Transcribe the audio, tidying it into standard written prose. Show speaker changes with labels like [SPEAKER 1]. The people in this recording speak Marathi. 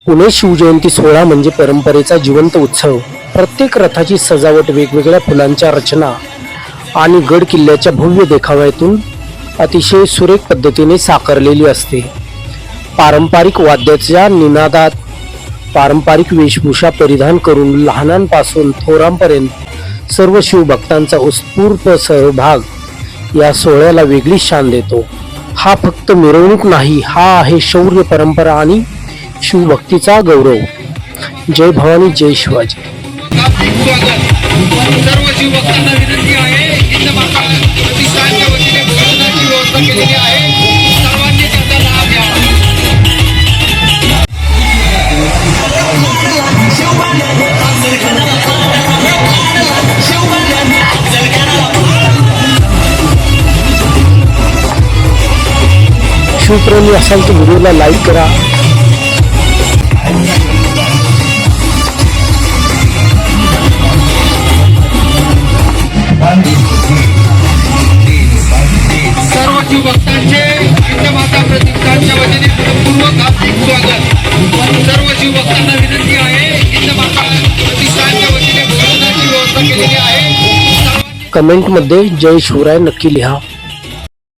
[SPEAKER 1] पुणे शिवजयंती सोहळा म्हणजे परंपरेचा जिवंत उत्सव. प्रत्येक रथाची सजावट वेगवेगळ्या फुलांच्या रचना आणि गड किल्ल्याच्या भव्य देखाव्यातून अतिशय सुरेख पद्धतीने साकारलेली असते. पारंपरिक वाद्याच्या निनादात पारंपरिक वेशभूषा परिधान करून लहानांपासून थोरांपर्यंत सर्व शिवभक्तांचा उत्स्फूर्त सहभाग या सोहळ्याला वेगळी शान देतो. हा फक्त मिरवणूक नाही, हा आहे शौर्य, परंपरा आणि शिवभक्तीचा गौरव. जय भवानी, जय शिवाजी.
[SPEAKER 2] सर्व शिवभक्तांना विनंती आहे, हिंद माता प्रतिष्ठानच्या वतीने भोजनाची व्यवस्था केलेली आहे, सर्वांनी त्याचा लाभ घ्यावा.
[SPEAKER 1] शिवप्रेमी असाल तर व्हिडिओला लाईक करा.
[SPEAKER 2] सर्व शिवभक्तांचे हिंद माता प्रतिष्ठानच्या वतीने पूर्वक हार्दिक स्वागत. सर्व शिवभक्तांना विनंती आहे, हिंद माता प्रतिष्ठानच्या वतीने भोजनाची व्यवस्था केलेली आहे.
[SPEAKER 1] कमेंटमध्ये जय शिवराय नक्की लिहा.